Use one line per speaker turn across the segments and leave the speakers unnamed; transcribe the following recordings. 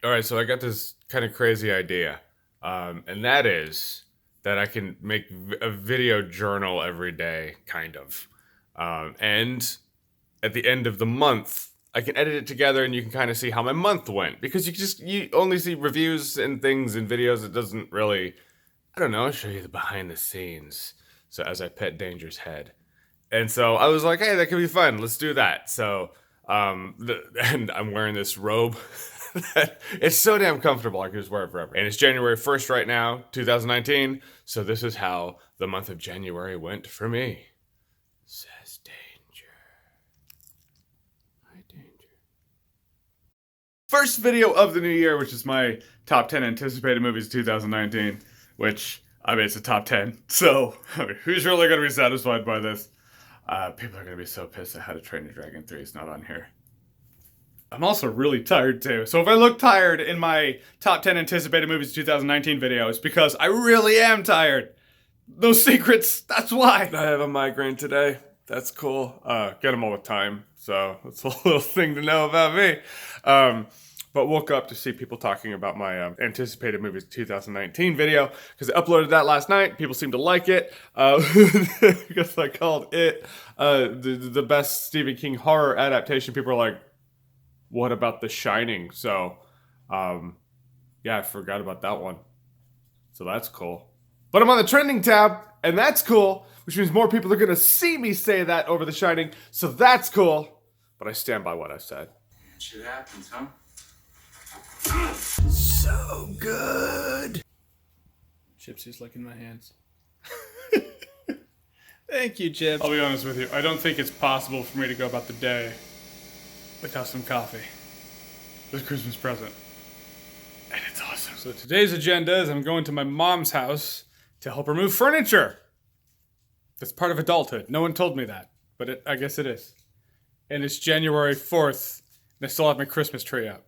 All right, so I got this kind of crazy idea, and that is that I can make a video journal every day, kind of. And at the end of the month, I can edit it together, and you can kind of see how my month went because you only see reviews and things and videos. It doesn't really, I don't know, show you the behind the scenes. So as I pet Danger's head, and so I was like, hey, that could be fun. Let's do that. So, and I'm wearing this robe. It's so damn comfortable. I could just wear it forever. And it's January 1st right now, 2019. So this is how the month of January went for me. Says Danger. Hi, Danger. First video of the new year, which is my top 10 anticipated movies of 2019, which, I mean, it's a top 10. So, I mean, who's really going to be satisfied by this? People are going to be so pissed at How to Train Your Dragon 3 is not on here. I'm also really tired too. So if I look tired in my top 10 anticipated movies 2019 video, it's because I really am tired. No secrets, that's why. I have a migraine today. That's cool. Get them all the time. So that's a little thing to know about me. But woke up to see people talking about my anticipated movies 2019 video because I uploaded that last night. People seem to like it because I called it the best Stephen King horror adaptation. People are like, what about The Shining? So, yeah, I forgot about that one. So that's cool. But I'm on the trending tab, and that's cool, which means more people are going to see me say that over The Shining. So that's cool. But I stand by what I said.
Shit happens, huh?
So good.
Gypsy's licking my hands. Thank you, Gyps. I'll be honest with you. I don't think it's possible for me to go about the day without some coffee. It's a Christmas present. And it's awesome. So today's agenda is I'm going to my mom's house to help her move furniture. That's part of adulthood. No one told me that, but I guess it is. And it's January 4th, and I still have my Christmas tree up.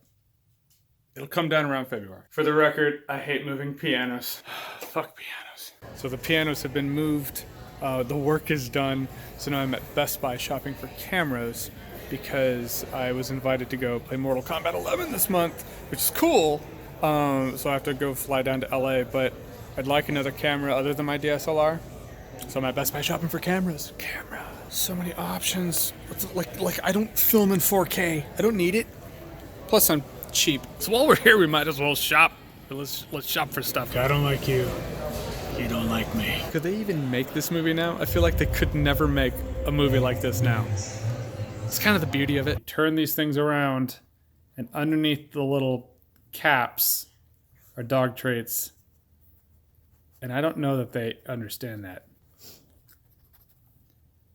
It'll come down around February. For the record, I hate moving pianos. Fuck pianos. So the pianos have been moved. The work is done. So now I'm at Best Buy shopping for cameras because I was invited to go play Mortal Kombat 11 this month, which is cool. So I have to go fly down to LA, but I'd like another camera other than my DSLR. So I'm at Best Buy shopping for cameras. So many options. Like I don't film in 4K. I don't need it. Plus I'm cheap. So while we're here, we might as well shop. Let's shop for stuff. I don't like you. You don't like me. Could they even make this movie now? I feel like they could never make a movie like this now. It's kind of the beauty of it. Turn these things around, and underneath the little caps are dog traits. And I don't know that they understand that.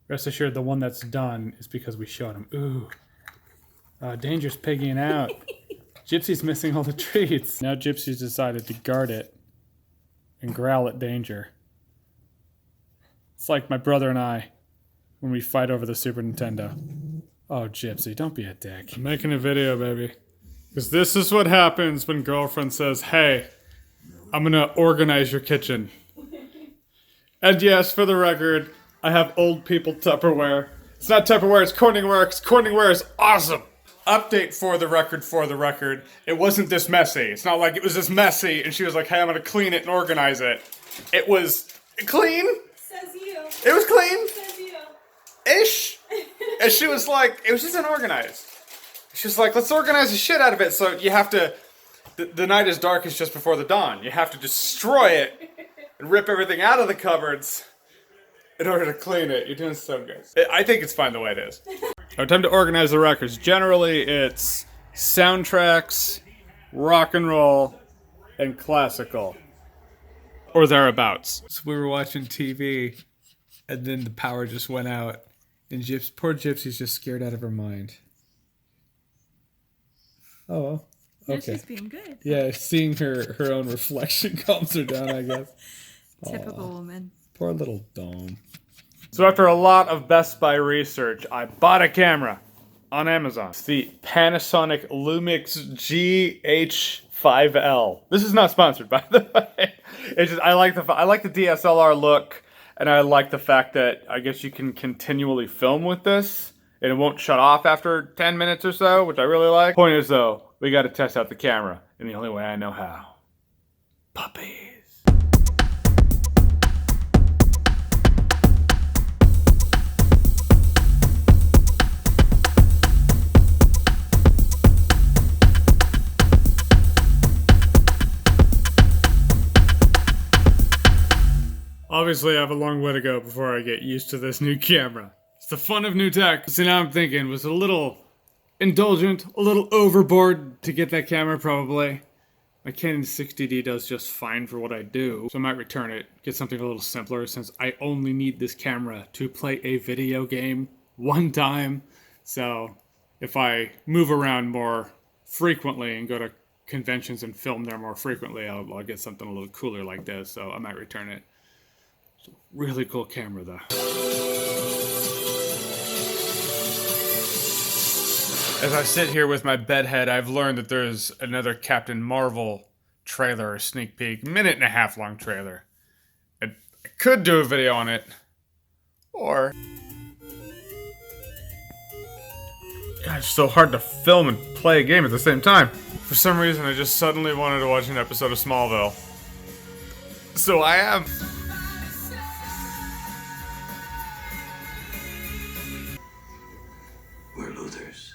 Rest assured, the one that's done is because we showed them. Ooh. Danger's piggying out. Gypsy's missing all the treats. Now Gypsy's decided to guard it and growl at Danger. It's like my brother and I when we fight over the Super Nintendo. Oh, Gypsy, don't be a dick. I'm making a video, baby. Because this is what happens when girlfriend says, hey, I'm gonna organize your kitchen. And yes, for the record, I have old people Tupperware. It's not Tupperware, it's Corningware, because Corningware is awesome. Update for the record. It wasn't this messy. It's not like it was this messy and she was like, hey, I'm gonna clean it and organize it. It was clean.
Says you.
It was clean.
Says you.
Ish. And she was like, it was just unorganized. She's like, let's organize the shit out of it. So you have to, the night is darkest just before the dawn. You have to destroy it and rip everything out of the cupboards in order to clean it. You're doing so good. I think it's fine the way it is. Our time to organize the records. Generally, it's soundtracks, rock and roll, and classical. Or thereabouts. So we were watching TV, and then the power just went out. And poor Gypsy's just scared out of her mind. Oh, well. Okay.
No, she's being good.
Yeah, seeing her own reflection calms her down, I guess.
Typical woman.
Poor little Dome. So after a lot of Best Buy research, I bought a camera on Amazon. It's the Panasonic Lumix GH5L. This is not sponsored, by the way. It's just I like the DSLR look, and I like the fact that I guess you can continually film with this, and it won't shut off after 10 minutes or so, which I really like. Point is though, we got to test out the camera.
in the only way I know how. Puppies.
Obviously, I have a long way to go before I get used to this new camera. It's the fun of new tech. So now I'm thinking, was it a little indulgent, a little overboard to get that camera probably? My Canon 60D does just fine for what I do, so I might return it, get something a little simpler since I only need this camera to play a video game one time. So if I move around more frequently and go to conventions and film there more frequently, I'll get something a little cooler like this, so I might return it. It's a really cool camera though.
As I sit here with my bedhead, I've learned that there's another Captain Marvel trailer, or sneak peek, 1.5 minute long trailer. I could do a video on it, or... God, it's so hard to film and play a game at the same time. For some reason, I just suddenly wanted to watch an episode of Smallville. So I am.
We're losers.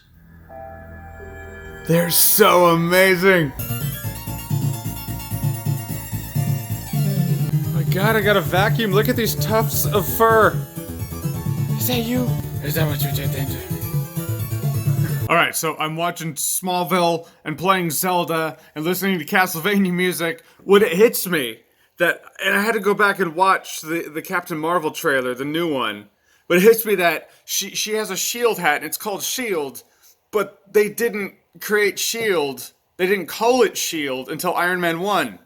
They're so amazing! Oh my god, I got a vacuum. Look at these tufts of fur. Is that you? Is that what you did, Danger? Alright, so I'm watching Smallville and playing Zelda and listening to Castlevania music when it hits me that, and I had to go back and watch the Captain Marvel trailer, the new one. But it hits me that she has a shield hat and it's called S.H.I.E.L.D., but they didn't create S.H.I.E.L.D. They didn't call it S.H.I.E.L.D. until Iron Man 1.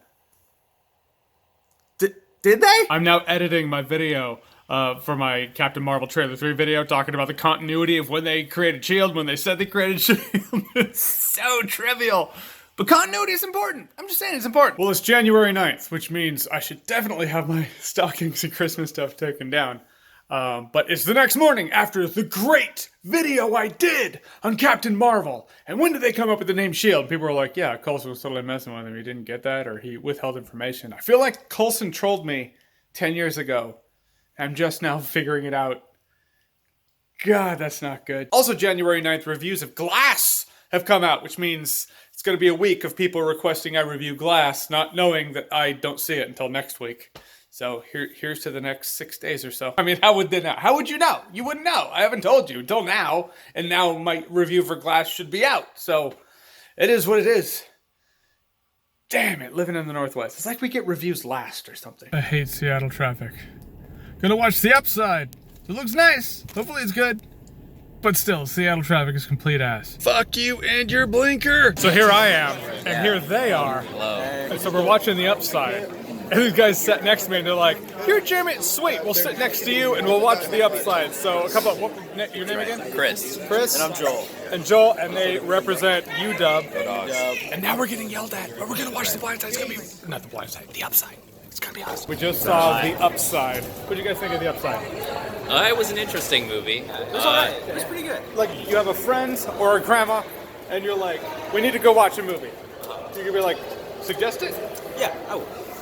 Did they?
I'm now editing my video for my Captain Marvel Trailer 3 video, talking about the continuity of when they created S.H.I.E.L.D., when they said they created S.H.I.E.L.D. It's so trivial. But continuity is important. I'm just saying it's important. Well, it's January 9th, which means I should definitely have my stockings and Christmas stuff taken down. But it's the next morning after the great video I did on Captain Marvel. And when did they come up with the name S.H.I.E.L.D.? People were like, yeah, Coulson was totally messing with him. He didn't get that, or he withheld information. I feel like Coulson trolled me 10 years ago. I'm just now figuring it out. God, that's not good. Also, January 9th, reviews of Glass have come out, which means it's going to be a week of people requesting I review Glass, not knowing that I don't see it until next week. So here's to the next 6 days or so. I mean, how would they know? How would you know? You wouldn't know. I haven't told you until now, and now my review for Glass should be out. So it is what it is. Damn it, living in the Northwest. It's like we get reviews last or something. I hate Seattle traffic. Gonna watch The Upside. It looks nice. Hopefully it's good. But still, Seattle traffic is complete ass.
Fuck you and your blinker.
So here I am, and here they are.
Hello.
And so we're watching The Upside. And these guys sat next to me and they're like, here, Jeremy, sweet, we'll sit next to you and we'll watch The Upside. So a couple of, your name again?
Chris.
Chris.
And I'm Joel.
And Joel, and they represent UW. And now we're getting yelled at, but we're gonna watch The Blind Side. It's gonna be, not The Blind Side, The Upside. It's gonna be awesome. We just saw The Upside. What did you guys think of The Upside?
It was an interesting movie.
It was alright. It was pretty good. Like, you have a friend or a grandma, and you're like, we need to go watch a movie. You can be like, suggest it?
Yeah,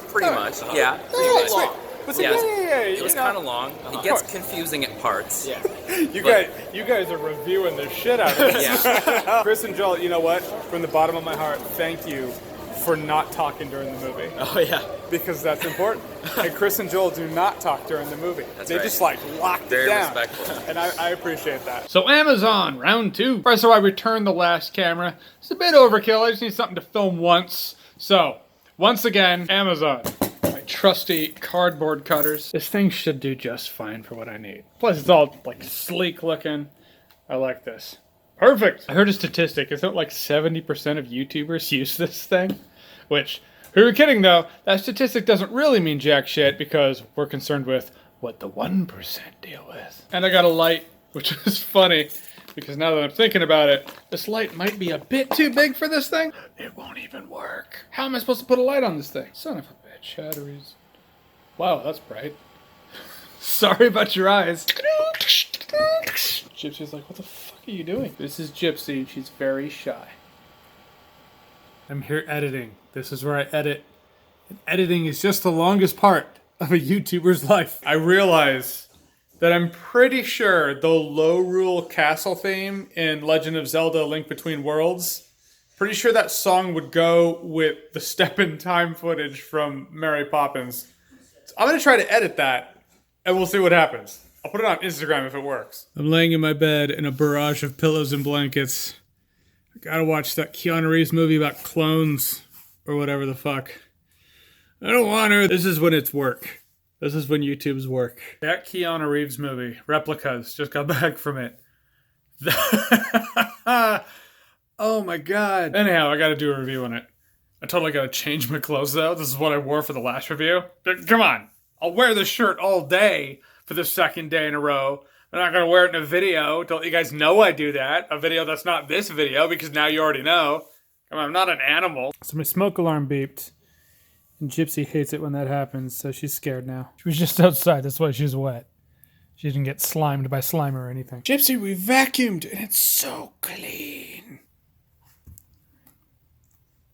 pretty much. Yeah, pretty
Oh,
much.
sweet. But yeah,
It was kind of long. It gets confusing at parts. Yeah.
You guys are reviewing the shit out of this.
Yeah.
Chris and Joel, you know what? From the bottom of my heart, thank you for not talking during the movie.
Oh yeah.
Because that's important. And Chris and Joel do not talk during the movie. They
right.
just like locked
Very
it down.
respectful.
And I appreciate that. So Amazon, round 2. So I returned the last camera. It's a bit overkill. I just need something to film once. So, once again, Amazon. My trusty cardboard cutters. This thing should do just fine for what I need. Plus it's all like sleek looking. I like this. Perfect. I heard a statistic. Isn't it like 70% of YouTubers use this thing? Which, who are kidding though, that statistic doesn't really mean jack shit because we're concerned with what the 1% deal with. And I got a light, which is funny because now that I'm thinking about it, this light might be a bit too big for this thing. It won't even work. How am I supposed to put a light on this thing? Son of a bitch, batteries. Wow, that's bright. Sorry about your eyes. Gypsy's like, what the fuck are you doing? This is Gypsy, and she's very shy. I'm here editing. This is where I edit. And editing is just the longest part of a YouTuber's life. I realize that I'm pretty sure the Low Rule Castle theme in Legend of Zelda: Link Between Worlds, pretty sure that song would go with the step in time footage from Mary Poppins. So I'm gonna try to edit that, and we'll see what happens. I'll put it on Instagram if it works. I'm laying in my bed in a barrage of pillows and blankets. I gotta watch that Keanu Reeves movie about clones, or whatever the fuck. I don't want to. This is when it's work. This is when YouTube's work. That Keanu Reeves movie, Replicas, just got back from it. Oh my god. Anyhow, I gotta do a review on it. I totally gotta change my clothes though. This is what I wore for the last review. Come on. I'll wear this shirt all day for the second day in a row. I'm not gonna wear it in a video. Don't you guys know I do that? A video that's not this video, because now you already know. Come on, I'm not an animal. So my smoke alarm beeped. And Gypsy hates it when that happens, so she's scared now. She was just outside, that's why she's wet. She didn't get slimed by Slimer or anything. Gypsy, we vacuumed, and it's so clean.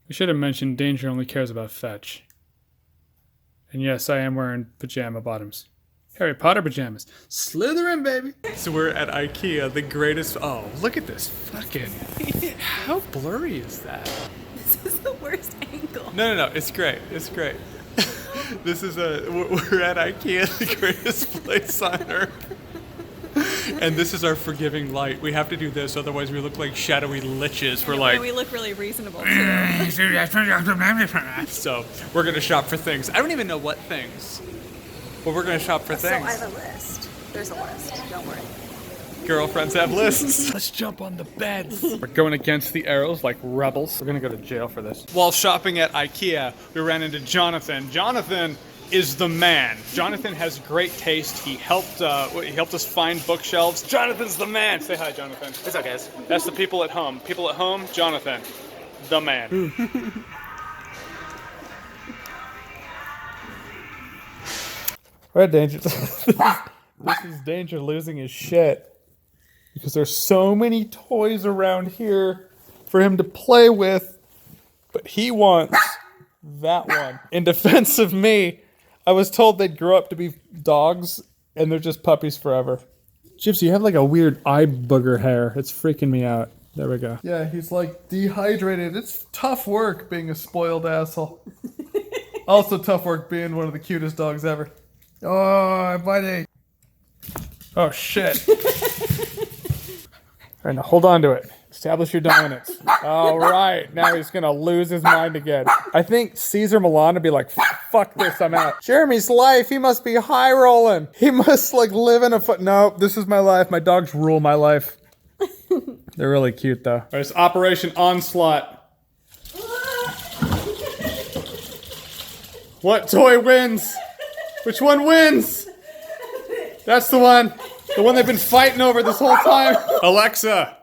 I should have mentioned Danger only cares about fetch. And yes, I am wearing pajama bottoms. Harry Potter pajamas. Slytherin, baby. So we're at IKEA, the greatest... Oh, look at this fucking... How blurry is that?
This is the worst angle.
No, it's great. It's great. This is we're at IKEA, the greatest place on earth. And this is our forgiving light. We have to do this, otherwise we look like shadowy liches. We're like...
And we look really reasonable, too.
So, we're gonna shop for things. I don't even know what things. But we're gonna shop for things.
So I have a list. There's a list. Don't worry.
Girlfriends have lists. Let's jump on the beds. We're going against the arrows like rebels. We're gonna go to jail for this. While shopping at IKEA, we ran into Jonathan. Jonathan is the man. Jonathan has great taste. He helped us find bookshelves. Jonathan's the man. Say hi, Jonathan.
What's up, guys?
That's the people at home. People at home, Jonathan, the man. We're at Danger. This is Danger losing his shit. Because there's so many toys around here for him to play with. But he wants that one. In defense of me, I was told they'd grow up to be dogs, and they're just puppies forever. Gypsy, you have like a weird eye booger hair. It's freaking me out. There we go. Yeah, he's like dehydrated. It's tough work being a spoiled asshole. Also tough work being one of the cutest dogs ever. Oh, buddy. Oh, shit. All right, now hold on to it. Establish your dominance. All right, now he's gonna lose his mind again. I think Caesar Milan would be like, fuck this, I'm out. Jeremy's life, he must be high rolling. He must like live in a foot. No, this is my life. My dogs rule my life. They're really cute though. All right, it's Operation Onslaught. What toy wins? Which one wins? That's the one. The one they've been fighting over this whole time. Alexa,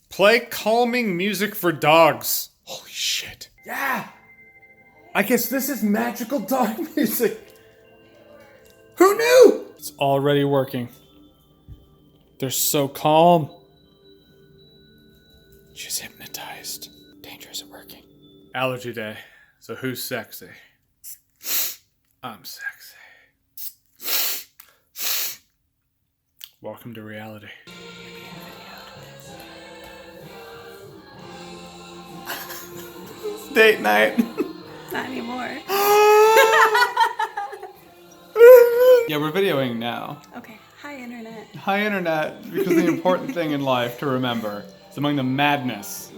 play calming music for dogs. Holy shit. Yeah. I guess this is magical dog music. Who knew? It's already working. They're so calm. She's hypnotized. Danger isn't working. Allergy day. So who's sexy? I'm sexy. Welcome to reality. Date night.
Not anymore.
Yeah, we're videoing now.
Okay. Hi, Internet.
Hi, Internet, because the important thing in life to remember is among the madness.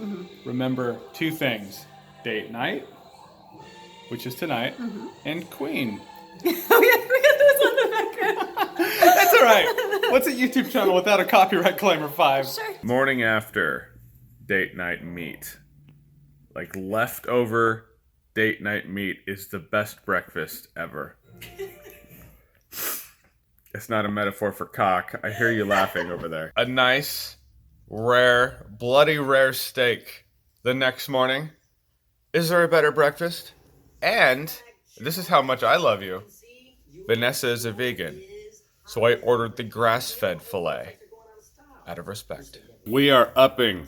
Remember two things. Date night, which is tonight, and Queen.
Oh, yeah, I forgot this on the background.
That's all right. What's a YouTube channel without a copyright claim or 5?
Sure.
Morning after date night meat. Like leftover date night meat is the best breakfast ever. It's not a metaphor for cock. I hear you laughing over there. A nice, rare, bloody rare steak the next morning. Is there a better breakfast? And this is how much I love you. Vanessa is a vegan, so I ordered the grass-fed filet out of respect. We are upping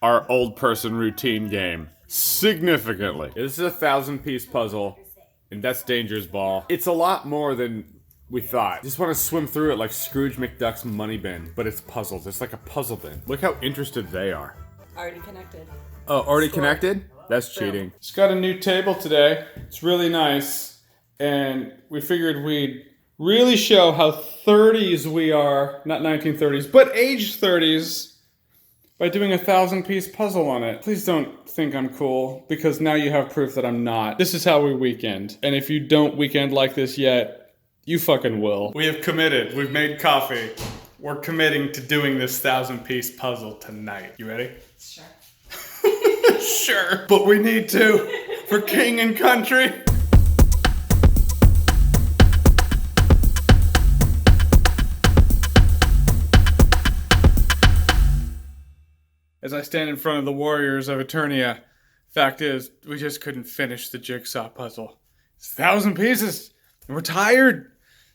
our old person routine game. significantly. This is a 1,000-piece puzzle, and that's Danger's Ball. It's a lot more than we thought. Just want to swim through it like Scrooge McDuck's money bin, but it's puzzles. It's like a puzzle bin. Look how interested they are.
Already connected.
Oh, already connected? That's cheating.
It's got a new table today. It's really nice. And we figured we'd really show how 30s we are, not 1930s, but age 30s, by doing a 1,000-piece puzzle on it. Please don't think I'm cool, because now you have proof that I'm not. This is how we weekend. And if you don't weekend like this yet, you fucking will. We have committed. We've made coffee. We're committing to doing this 1,000-piece puzzle tonight. You ready?
Sure.
Sure. But we need to, for king and country. As I stand in front of the warriors of Eternia, fact is, we just couldn't finish the jigsaw puzzle. It's 1,000 pieces, and we're tired.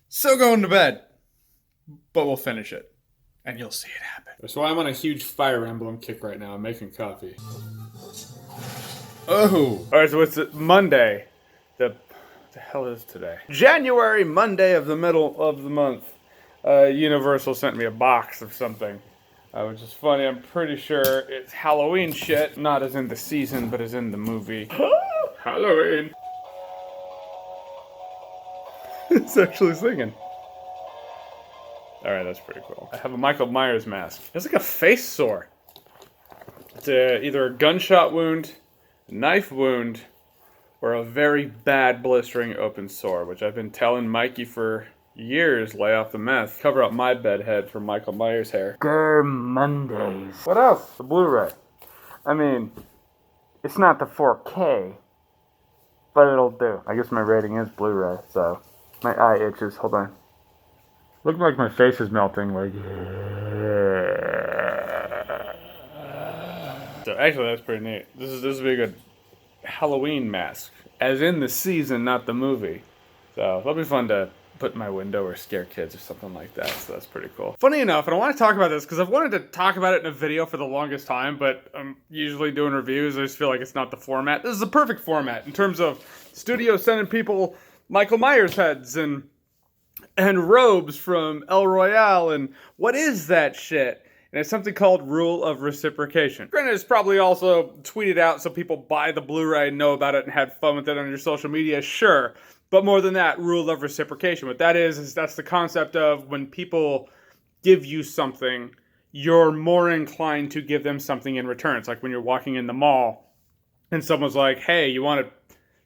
So going to bed. But we'll finish it, and you'll see it happen. That's why I'm on a huge Fire Emblem kick right now. I'm making coffee. Oh! Alright, so it's Monday. The hell is today? January, Monday of the middle of the month. Universal sent me a box of something. Which is funny, I'm pretty sure it's Halloween shit. Not as in the season, but as in the movie. Halloween! It's actually singing. Alright, that's pretty cool. I have a Michael Myers mask. It's like a face sore. It's either a gunshot wound, a knife wound, or a very bad blistering open sore, which I've been telling Mikey for years, lay off the meth. Cover up my bed head for Michael Myers hair. Grr Mondays. What else? The Blu-ray. I mean, it's not the 4K, but it'll do. I guess my rating is Blu-ray, so my eye itches. Hold on. Looking like my face is melting. Like, so actually, that's pretty neat. This will be a good Halloween mask, as in the season, not the movie. So that'll be fun to put in my window or scare kids or something like that, so that's pretty cool. Funny enough, and I want to talk about this because I've wanted to talk about it in a video for the longest time, but I'm usually doing reviews. I just feel like it's not the format. This is the perfect format in terms of studios sending people Michael Myers heads and robes from El Royale, and what is that shit? And it's something called Rule of Reciprocation. Granted, it's probably also tweeted out so people buy the Blu-ray, know about it, and had fun with it on your social media, sure. But more than that, Rule of Reciprocation. What that is that's the concept of when people give you something, you're more inclined to give them something in return. It's like when you're walking in the mall, and someone's like, hey, you want a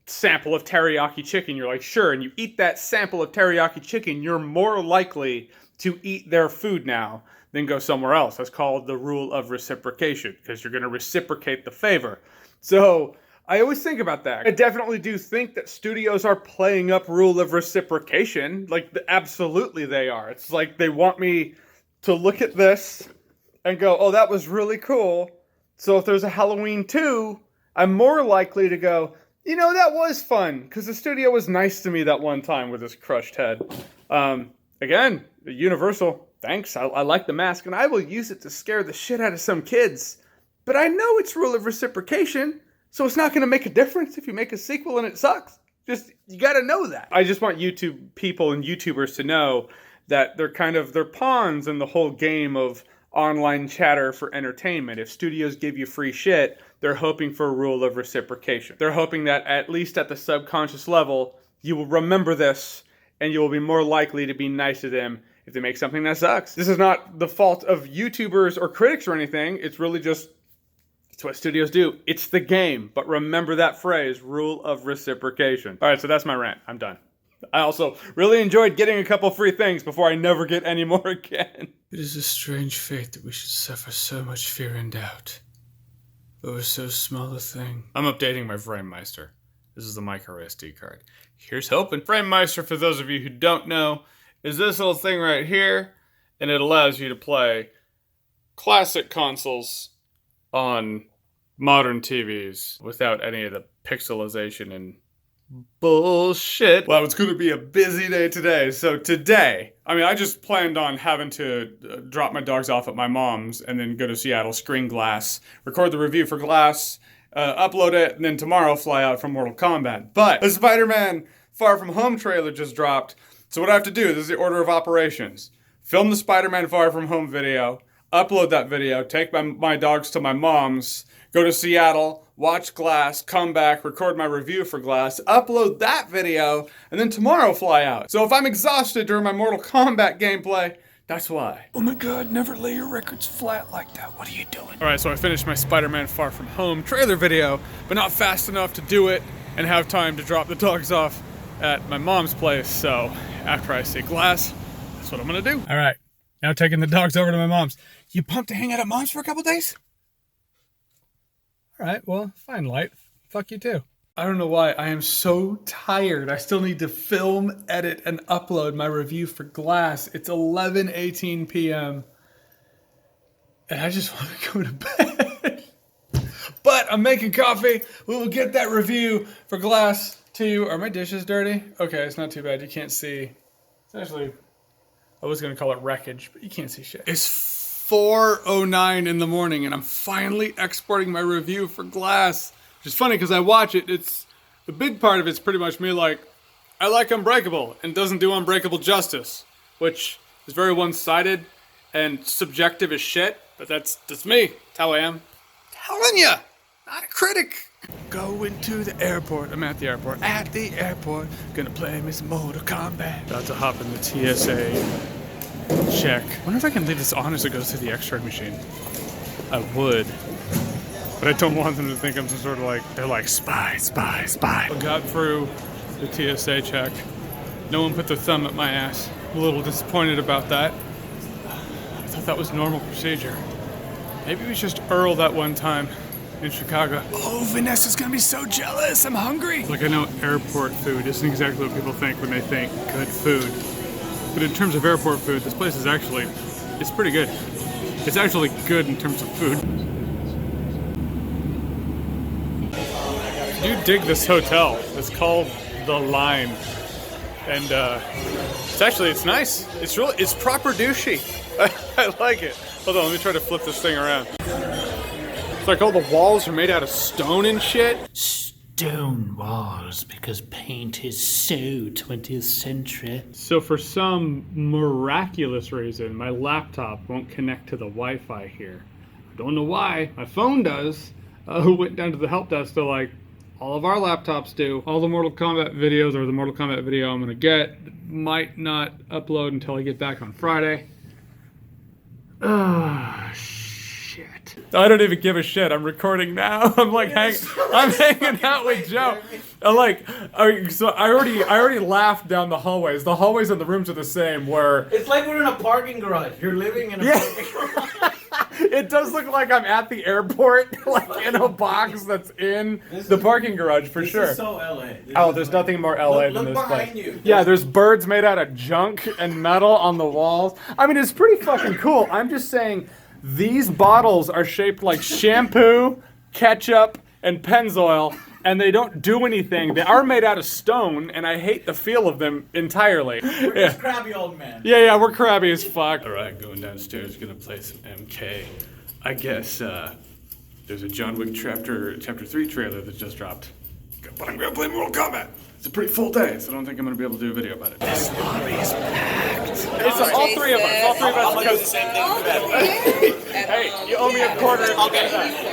sample of teriyaki chicken? You're like, sure, and you eat that sample of teriyaki chicken, you're more likely to eat their food now than go somewhere else. That's called the Rule of Reciprocation, because you're going to reciprocate the favor. So I always think about that. I definitely do think that studios are playing up Rule of Reciprocation. Like, absolutely they are. It's like they want me to look at this and go, oh, that was really cool. So if there's a Halloween 2, I'm more likely to go, you know, that was fun, because the studio was nice to me that one time with this crushed head. Again, Universal, thanks. I like the mask, and I will use it to scare the shit out of some kids. But I know it's Rule of Reciprocation, so it's not going to make a difference if you make a sequel and it sucks. Just, you got to know that. I just want YouTube people and YouTubers to know that they're pawns in the whole game of online chatter for entertainment. If studios give you free shit, they're hoping for a Rule of Reciprocation. They're hoping that at least at the subconscious level, you will remember this and you will be more likely to be nice to them if they make something that sucks. This is not the fault of YouTubers or critics or anything. It's really just, it's what studios do. It's the game. But remember that phrase, Rule of Reciprocation. All right, so that's my rant. I'm done. I also really enjoyed getting a couple free things before I never get any more again.
It is a strange fate that we should suffer so much fear and doubt over so small a thing.
I'm updating my FrameMeister. This is the micro SD card. Here's hoping. FrameMeister, for those of you who don't know, is this little thing right here, and it allows you to play classic consoles on modern TVs without any of the pixelization and bullshit. Well, it's going to be a busy day today. So today, I just planned on having to drop my dogs off at my mom's and then go to Seattle, screen Glass, record the review for Glass,
upload it, and then tomorrow fly out from Mortal Kombat. But the Spider-Man Far From Home trailer just dropped, so what I have to do, this is the order of operations. Film the Spider-Man Far From Home video, upload that video, take my dogs to my mom's, go to Seattle, watch Glass, come back, record my review for Glass, upload that video, and then tomorrow fly out. So if I'm exhausted during my Mortal Kombat gameplay, that's why.
Oh my god, never lay your records flat like that. What are you doing?
Alright, so I finished my Spider-Man Far From Home trailer video, but not fast enough to do it and have time to drop the dogs off at my mom's place. So after I see Glass, that's what I'm gonna do. Alright, now taking the dogs over to my mom's. You pumped to hang out at mom's for a couple days? Alright, well, fine, Light. Fuck you too. I don't know why, I am so tired. I still need to film, edit, and upload my review for Glass. It's 11:18 p.m. and I just want to go to bed. But I'm making coffee. We will get that review for Glass to you. Are my dishes dirty? Okay, it's not too bad. You can't see. It's actually, I was going to call it wreckage, but you can't see shit. It's 4:09 in the morning and I'm finally exporting my review for Glass. Which is funny because I watch it, it's the big part of it's pretty much me like, I like Unbreakable and doesn't do Unbreakable justice, which is very one-sided and subjective as shit, but that's me. That's how I am. Telling ya, not a critic. Going to the airport. I'm at the airport. At the airport, gonna play me some Mortal Kombat. About to hop in the TSA check. Wonder if I can leave this on as it goes through the X-ray machine. I would. But I don't want them to think I'm some sort of like, they're like, spy. I got through the TSA check. No one put their thumb at my ass. I'm a little disappointed about that. I thought that was normal procedure. Maybe it was just Earl that one time in Chicago. Oh, Vanessa's gonna be so jealous. I'm hungry. Like, I know airport food isn't exactly what people think when they think good food. But in terms of airport food, this place is actually, it's pretty good. It's actually good in terms of food. I do dig this hotel. It's called The Lime. And it's nice. It's proper douchey. I like it. Hold on, let me try to flip this thing around. It's like all the walls are made out of stone and shit.
Stone walls, because paint is so 20th century.
So for some miraculous reason, my laptop won't connect to the Wi-Fi here. I don't know why. My phone does. Who went down to the help desk, they're like, all of our laptops do. All the Mortal Kombat videos, or the Mortal Kombat video I'm gonna get, might not upload until I get back on Friday. Ah, shit. I don't even give a shit. I'm recording now. I'm like, I'm hanging out with Joe. So I already laughed down the hallways. The hallways and the rooms are the same. Where
it's like we're in a parking garage. You're living in a parking garage.
It does look like I'm at the airport, like in a box that's in the parking garage for sure.
This is so LA.
There's nothing more LA than this place.
You.
Yeah, there's birds made out of junk and metal on the walls. I mean, it's pretty fucking cool. I'm just saying, these bottles are shaped like shampoo, ketchup, and Pennzoil, and they don't do anything. They are made out of stone, and I hate the feel of them entirely.
We're just crabby old man.
Yeah, we're crabby as fuck. Alright, going downstairs, gonna play some MK. I guess, there's a John Wick Chapter 3 trailer that just dropped. But I'm gonna play Mortal Kombat. It's a pretty full day, so I don't think I'm gonna be able to do a video about it. This lobby is packed. It's all three of us. All three of us.
I'll do the same thing.
Hey, you owe me a quarter.
Okay.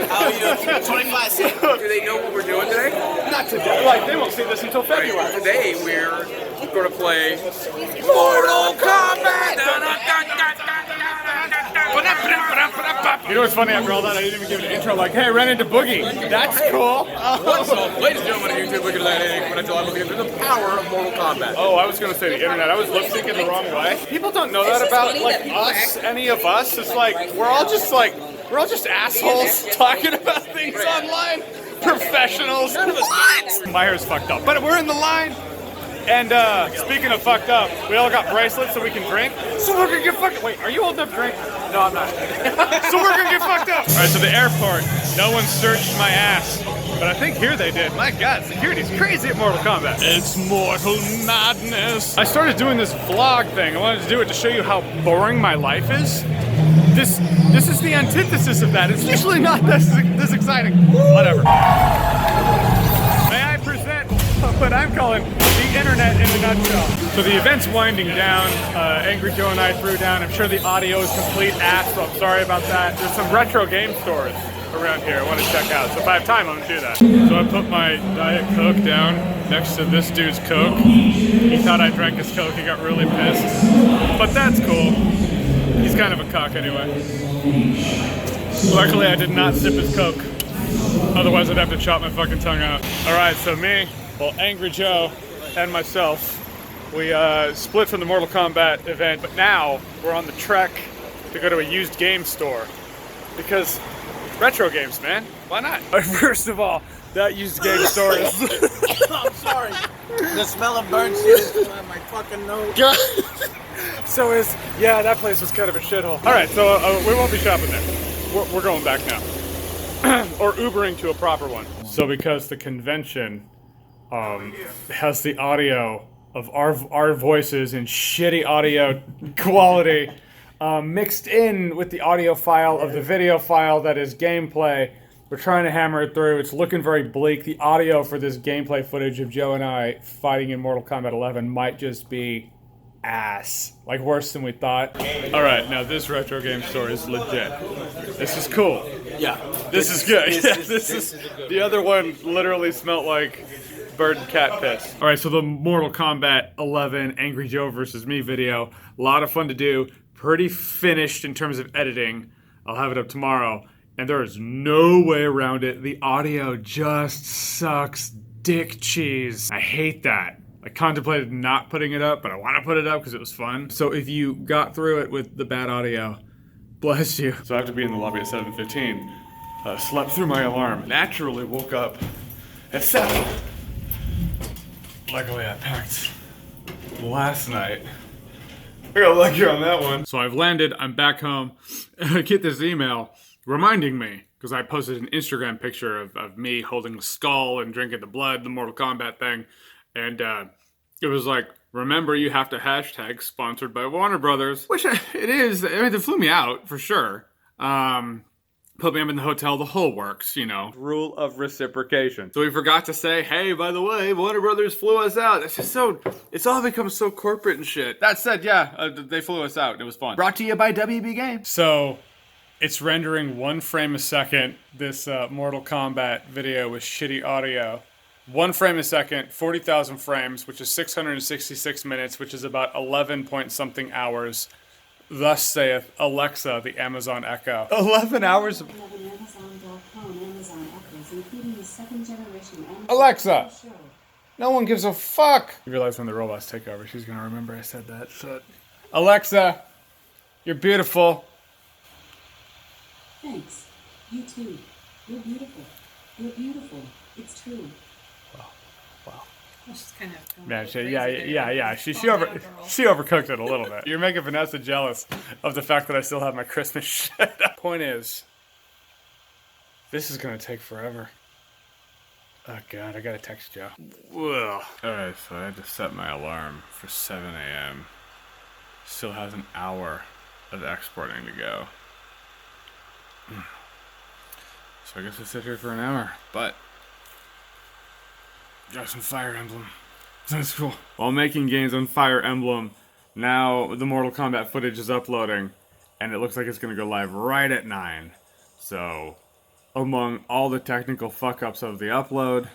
How are you? 25 cents.
Do they know what we're doing today?
Not today. Like, they won't see this until February.
Today we're going to play Mortal Kombat!
You know what's funny, after all that, I didn't even give an intro like, hey, ran into Boogie. That's cool.
What's up, ladies and gentlemen of YouTube, look at that egg. When I tell I'm looking into the power of Mortal Kombat.
Oh, I was going to say the internet. I was lip syncing the wrong way. People don't know that about, like, us, any of us. It's like, we're all just assholes talking about things online. Professionals.
None of us what?
My hair's fucked up. But we're in the line. And speaking of fucked up, we all got bracelets so we can drink. So we're gonna get fucked. Wait, are you old enough to drink? No, I'm not. So we're gonna get fucked up. All right, so the airport. No one searched my ass, but I think here they did. My God, security's crazy at Mortal Kombat. It's mortal madness. I started doing this vlog thing. I wanted to do it to show you how boring my life is. This is the antithesis of that. It's usually not this exciting. Whatever. May I present what I'm calling the internet in a nutshell. So the event's winding down. Angry Joe and I threw down. I'm sure the audio is complete ass, so I'm sorry about that. There's some retro game stores around here I want to check out. So if I have time, I'm gonna do that. So I put my Diet Coke down next to this dude's Coke. He thought I drank his Coke. He got really pissed. But that's cool. He's kind of a cock anyway. Luckily, I did not sip his Coke. Otherwise, I'd have to chop my fucking tongue out. All right, so me, well, Angry Joe, and myself, we split from the Mortal Kombat event, but now we're on the trek to go to a used game store. Because retro games, man. Why not? First of all, that used game store is...
I'm sorry. The smell of burnt shit is on my fucking nose.
So yeah, that place was kind of a shithole. All right, so we won't be shopping there. We're going back now. Or Ubering to a proper one. So because the convention has the audio of our voices in shitty audio quality mixed in with the audio file of the video file that is gameplay, we're trying to hammer it through. It's looking very bleak. The audio for this gameplay footage of Joe and I fighting in Mortal Kombat 11 might just be ass. Like worse than we thought. Alright, now this retro game store is legit. This is cool.
Yeah.
This is good. This is the other one literally smelled like bird and cat piss. Alright, so the Mortal Kombat 11 Angry Joe versus me video. A lot of fun to do. Pretty finished in terms of editing. I'll have it up tomorrow. And there is no way around it. The audio just sucks dick cheese. I hate that. I contemplated not putting it up, but I want to put it up because it was fun. So if you got through it with the bad audio, bless you. So I have to be in the lobby at 7:15. Slept through my alarm. Naturally woke up at 7. Luckily I packed last night. I got lucky on that one. So I've landed, I'm back home, and I get this email reminding me, because I posted an Instagram picture of me holding the skull and drinking the blood, the Mortal Kombat thing. And it was like, remember you have to hashtag sponsored by Warner Brothers. Which it is. I mean, it flew me out, for sure. Put me up in the hotel, the whole works, you know. Rule of reciprocation. So we forgot to say, hey, by the way, Warner Brothers flew us out. It's just so, it's all become so corporate and shit. That said, yeah, they flew us out. It was fun. Brought to you by WB Games. So it's rendering 1 frame a second, this Mortal Kombat video with shitty audio. 1 frame a second, 40,000 frames, which is 666 minutes, which is about 11 point something hours. Thus saith Alexa, the Amazon Echo. 11 hours of... Alexa! No one gives a fuck! You realize when the robots take over, she's gonna remember I said that shit. Alexa, you're beautiful.
Thanks. You too. You're beautiful. You're beautiful. It's true.
She's kind of
Man, she overcooked it a little bit. You're making Vanessa jealous of the fact that I still have my Christmas shit. Point is, this is gonna take forever. Oh god, I gotta text Joe. Alright, so I had to set my alarm for 7 a.m. Still has an hour of exporting to go. So I guess I sit here for an hour, but got some Fire Emblem. That's cool. While making games on Fire Emblem, now the Mortal Kombat footage is uploading, and it looks like it's gonna go live right at 9. So, among all the technical fuck-ups of the upload,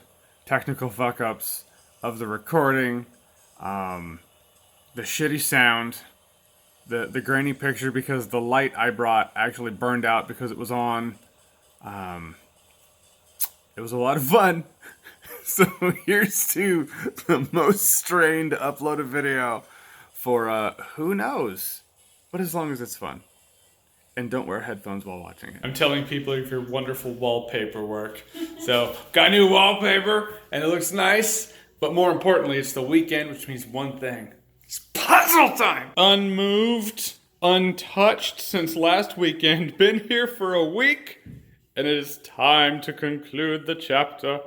technical fuck-ups of the recording, the shitty sound, the grainy picture because the light I brought actually burned out because it was on, it was a lot of fun. So here's to the most strained uploaded video for, who knows? But as long as it's fun. And don't wear headphones while watching it. I'm telling people of your wonderful wallpaper work. So, got new wallpaper, and it looks nice. But more importantly, it's the weekend, which means one thing. It's puzzle time! Unmoved, untouched since last weekend. Been here for a week, and it is time to conclude the chapter.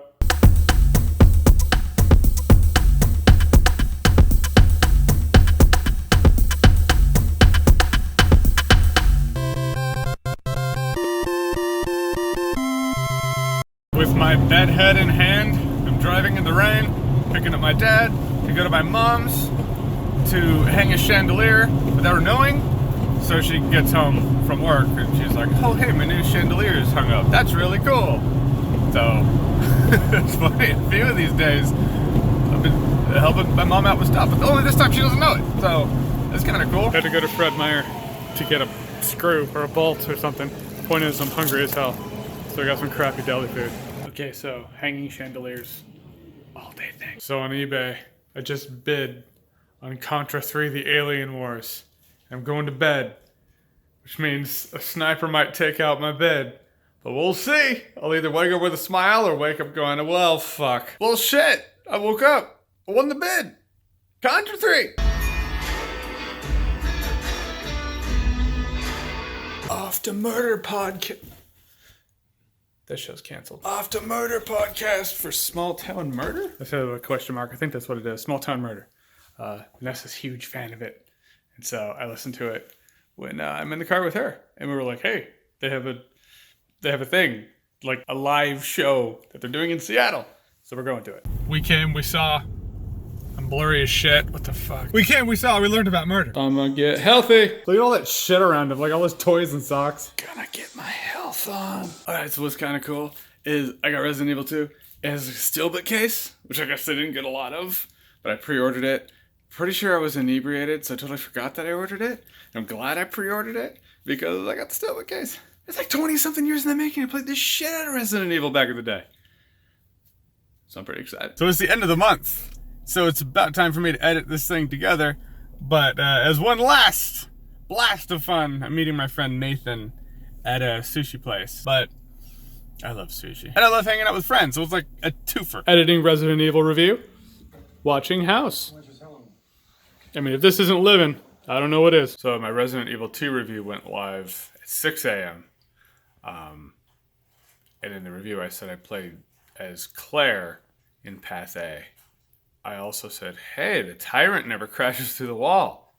my bed head in hand, I'm driving in the rain, picking up my dad to go to my mom's to hang a chandelier without her knowing. So she gets home from work and she's like, oh hey, my new chandelier is hung up. That's really cool. So it's funny, a few of these days I've been helping my mom out with stuff, but only this time she doesn't know it. So it's kind of cool.
I had to go to Fred Meyer to get a screw or a bolt or something. Point is, I'm hungry as hell, so I got some crappy deli food. Okay, so hanging chandeliers, all day thing. So on eBay, I just bid on Contra 3: The Alien Wars. I'm going to bed, which means a sniper might take out my bid. But we'll see. I'll either wake up with a smile or wake up going, well, fuck. Well, shit. I woke up. I won the bid. Contra 3. Off to Murder podcast. That show's canceled. Off to Murder podcast for Small Town Murder? That's a question mark. I think that's what it is. Small Town Murder. Vanessa's a huge fan of it. And so I listened to it when I'm in the car with her. And we were like, hey, they have a thing, like a live show that they're doing in Seattle. So we're going to it. We came, we saw. I'm blurry as shit. What the fuck? We came, we saw, we learned about murder. I'm gonna get healthy. Look at all that shit around him, like all his toys and socks. Gonna get my health on. Alright, so what's kind of cool is I got Resident Evil 2 as a steelbook case, which I guess I didn't get a lot of, but I pre-ordered it. Pretty sure I was inebriated, so I totally forgot that I ordered it. I'm glad I pre-ordered it because I got the steelbook case. It's like 20-something years in the making. I played this shit out of Resident Evil back in the day. So I'm pretty excited. So it's the end of the month. So it's about time for me to edit this thing together. But as one last blast of fun, I'm meeting my friend Nathan at a sushi place. But I love sushi. And I love hanging out with friends, so it's like a twofer. Editing Resident Evil review, watching House. I mean, if this isn't living, I don't know what is. So my Resident Evil 2 review went live at 6 a.m. And in the review I said I played as Claire in Path A. I also said, hey, the tyrant never crashes through the wall.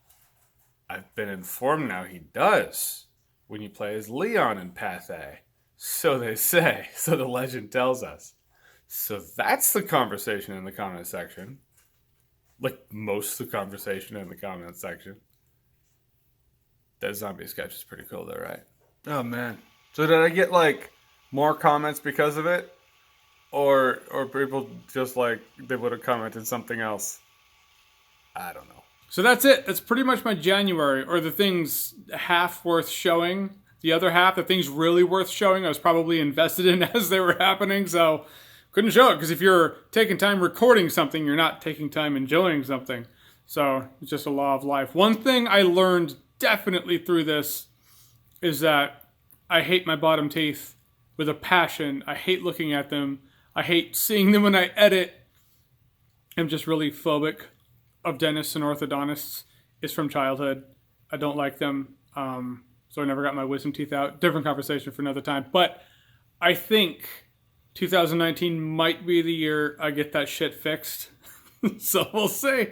I've been informed now he does when you play as Leon in Path A. So they say, so the legend tells us. So that's the conversation in the comment section. Like most of the conversation in the comment section. That zombie sketch is pretty cool though, right? Oh man. So did I get like more comments because of it? Or people just like they would have commented something else? I don't know. So that's it. That's pretty much my January, or the things half worth showing. The other half, the things really worth showing, I was probably invested in as they were happening, so couldn't show it, because if you're taking time recording something, you're not taking time enjoying something. So it's just a law of life. One thing I learned definitely through this is that I hate my bottom teeth with a passion. I hate looking at them. I hate seeing them when I edit. I'm just really phobic of dentists and orthodontists. It's from childhood. I don't like them. So I never got my wisdom teeth out. Different conversation for another time. But I think 2019 might be the year I get that shit fixed. So we'll see.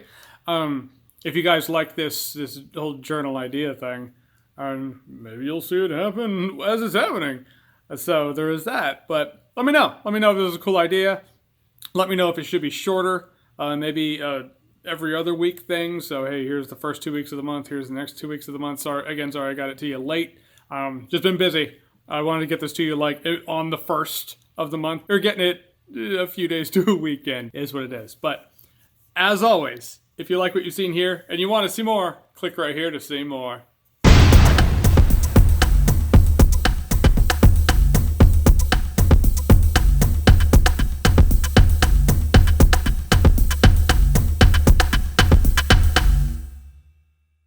If you guys like this whole journal idea thing, maybe you'll see it happen as it's happening. So there is that. But let me know. Let me know if this is a cool idea. Let me know if it should be shorter. Maybe every other week thing. So hey, here's the first 2 weeks of the month. Here's the next 2 weeks of the month. Sorry I got it to you late. Just been busy. I wanted to get this to you like on the first of the month. You're getting it a few days to a weekend is what it is. But as always, if you like what you've seen here and you want to see more, click right here to see more.